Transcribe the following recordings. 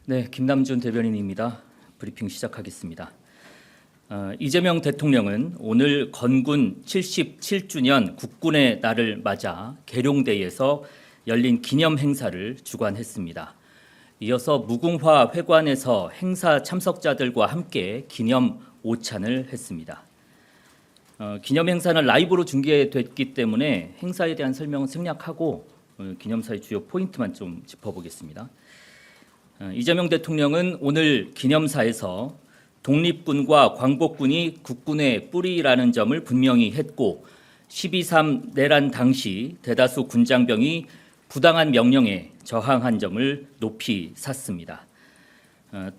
네, 김남준 대변인입니다. 브리핑 시작하겠습니다. 이재명 대통령은 오늘 건군 77주년 국군의 날을 맞아 계룡대에서 열린 기념 행사를 주관했습니다. 이어서 무궁화 회관에서 행사 참석자들과 함께 기념 오찬을 했습니다. 기념 행사는 라이브로 중계됐기 때문에 행사에 대한 설명은 생략하고 기념사의 주요 포인트만 좀 짚어보겠습니다. 이재명 대통령은 오늘 기념사에서 독립군과 광복군이 국군의 뿌리라는 점을 분명히 했고 12.3 내란 당시 대다수 군장병이 부당한 명령에 저항한 점을 높이 샀습니다.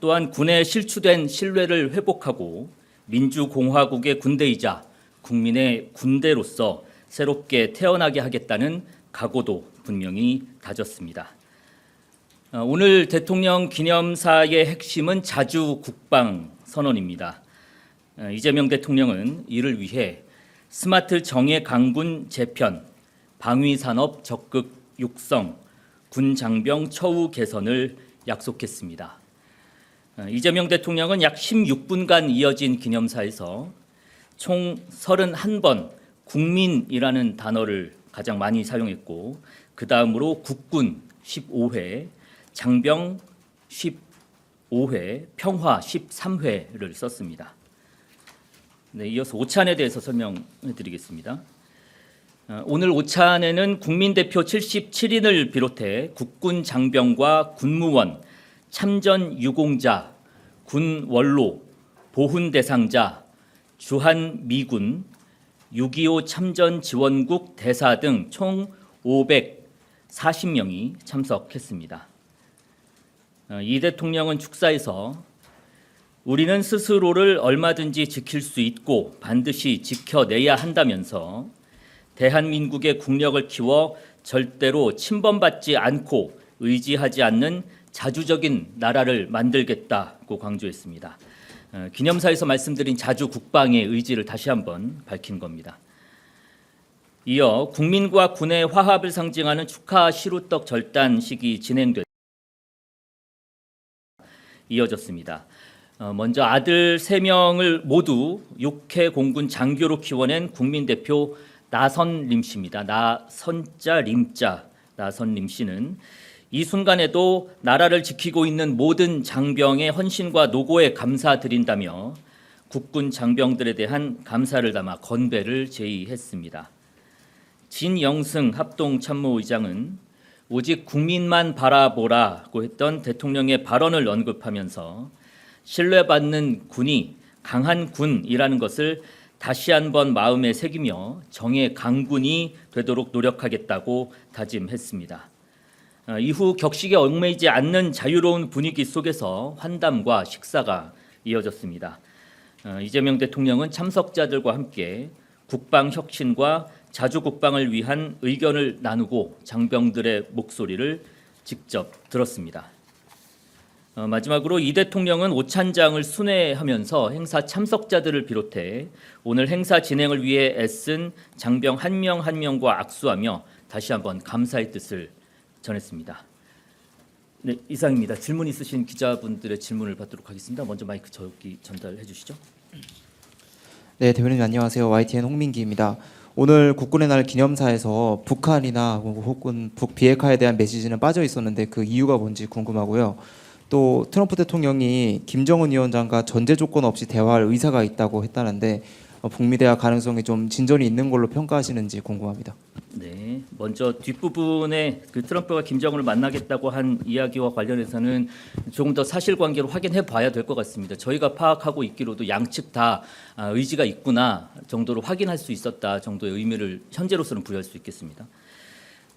또한 군에 실추된 신뢰를 회복하고 민주공화국의 군대이자 국민의 군대로서 새롭게 태어나게 하겠다는 각오도 분명히 다졌습니다. 오늘 대통령 기념사의 핵심은 자주 국방 선언입니다. 이재명 대통령은 이를 위해 스마트 정예 강군 재편, 방위산업 적극 육성, 군 장병 처우 개선을 약속했습니다. 이재명 대통령은 약 16분간 이어진 기념사에서 총 31번 국민이라는 단어를 가장 많이 사용했고 그 다음으로 국군 15회, 장병 15회, 평화 13회를 썼습니다. 네, 이어서 오찬에 대해서 설명해 드리겠습니다. 오늘 오찬에는 국민대표 77인을 비롯해 국군 장병과 군무원, 참전 유공자, 군 원로, 보훈 대상자, 주한 미군, 6.25 참전 지원국 대사 등 총 540명이 참석했습니다. 이 대통령은 축사에서 우리는 스스로를 얼마든지 지킬 수 있고 반드시 지켜내야 한다면서 대한민국의 국력을 키워 절대로 침범받지 않고 의지하지 않는 자주적인 나라를 만들겠다고 강조했습니다. 기념사에서 말씀드린 자주 국방의 의지를 다시 한번 밝힌 겁니다. 이어 국민과 군의 화합을 상징하는 축하 시루떡 절단식이 이어졌습니다. 먼저 아들 3명을 모두 6회 공군 장교로 키워낸 국민대표 나선림 씨입니다. 나선자 림자 나선림 씨는 이 순간에도 나라를 지키고 있는 모든 장병의 헌신과 노고에 감사드린다며 국군 장병들에 대한 감사를 담아 건배를 제의했습니다. 진영승 합동참모의장은 오직 국민만 바라보라고 했던 대통령의 발언을 언급하면서 신뢰받는 군이 강한 군이라는 것을 다시 한번 마음에 새기며 정의 강군이 되도록 노력하겠다고 다짐했습니다. 이후 격식에 얽매이지 않는 자유로운 분위기 속에서 환담과 식사가 이어졌습니다. 이재명 대통령은 참석자들과 함께 국방 혁신과 자주 국방을 위한 의견을 나누고 장병들의 목소리를 직접 들었습니다. 마지막으로 이 대통령은 오찬장을 순회하면서 행사 참석자들을 비롯해 오늘 행사 진행을 위해 애쓴 장병 한 명 한 명과 악수하며 다시 한번 감사의 뜻을 전했습니다. 네, 이상입니다. 질문 있으신 기자분들의 질문을 받도록 하겠습니다. 먼저 마이크 저기 전달해 주시죠. 네, 대변인 안녕하세요. YTN 홍민기입니다. 오늘 국군의 날 기념사에서 북한이나 혹은 북비핵화에 대한 메시지는 빠져 있었는데 그 이유가 뭔지 궁금하고요. 또 트럼프 대통령이 김정은 위원장과 전제 조건 없이 대화할 의사가 있다고 했다는데 북미 대화 가능성이 좀 진전이 있는 걸로 평가하시는지 궁금합니다. 네, 먼저 뒷부분에 그 트럼프가 김정은을 만나겠다고 한 이야기와 관련해서는 조금 더 사실관계를 확인해 봐야 될 것 같습니다. 저희가 파악하고 있기로도 양측 다 의지가 있구나 정도로 확인할 수 있었다 정도의 의미를 현재로서는 부여할 수 있겠습니다.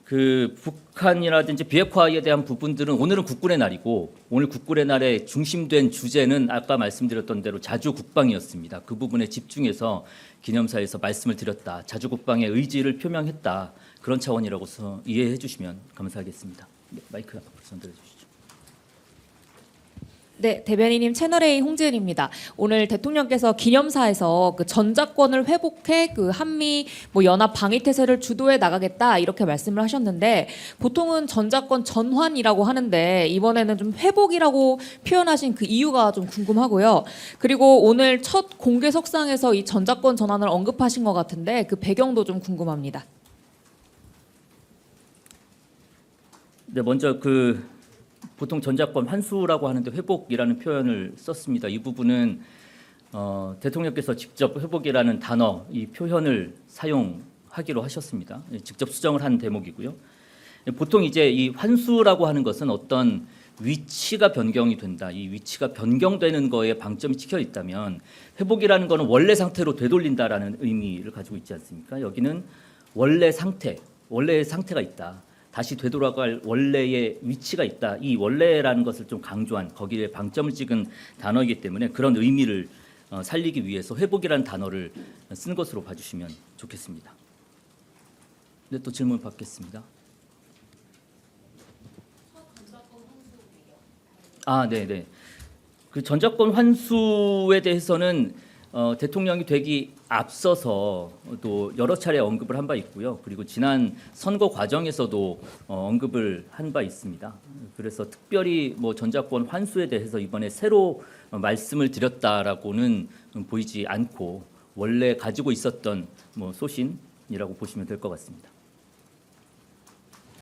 그 북한이라든지 비핵화에 대한 부분들은 오늘은 국군의 날이고 오늘 국군의 날에 중심된 주제는 아까 말씀드렸던 대로 자주 국방이었습니다. 그 부분에 집중해서 기념사에서 말씀을 드렸다. 자주 국방의 의지를 표명했다. 그런 차원이라고서 이해해 주시면 감사하겠습니다. 네, 마이크 앞으로 전달해 주시죠. 네, 대변인님 채널A 홍지은입니다. 오늘 대통령께서 기념사에서 그 전작권을 회복해 그 한미 뭐 연합 방위 태세를 주도해 나가겠다 이렇게 말씀을 하셨는데 보통은 전작권 전환이라고 하는데 이번에는 좀 회복이라고 표현하신 그 이유가 좀 궁금하고요. 그리고 오늘 첫 공개석상에서 이 전작권 전환을 언급하신 것 같은데 그 배경도 좀 궁금합니다. 네, 먼저 보통 전작권 환수라고 하는데 회복이라는 표현을 썼습니다. 이 부분은 대통령께서 직접 회복이라는 단어, 이 표현을 사용하기로 하셨습니다. 직접 수정을 한 대목이고요. 보통 이제 이 환수라고 하는 것은 어떤 위치가 변경이 된다. 이 위치가 변경되는 거에 방점이 찍혀 있다면 회복이라는 것은 원래 상태로 되돌린다라는 의미를 가지고 있지 않습니까? 여기는 원래의 상태가 있다. 다시 되돌아갈 원래의 위치가 있다. 이 원래라는 것을 좀 강조한 거기에 방점을 찍은 단어이기 때문에 그런 의미를 살리기 위해서 회복이라는 단어를 쓴 것으로 봐주시면 좋겠습니다. 네, 또 질문 받겠습니다. 네네. 그 전작권 환수에 대해서는 대통령이 되기 앞서서 또 여러 차례 언급을 한 바 있고요. 그리고 지난 선거 과정에서도 언급을 한 바 있습니다. 그래서 특별히 뭐 전작권 환수에 대해서 이번에 새로 말씀을 드렸다라고는 보이지 않고 원래 가지고 있었던 뭐 소신이라고 보시면 될 것 같습니다.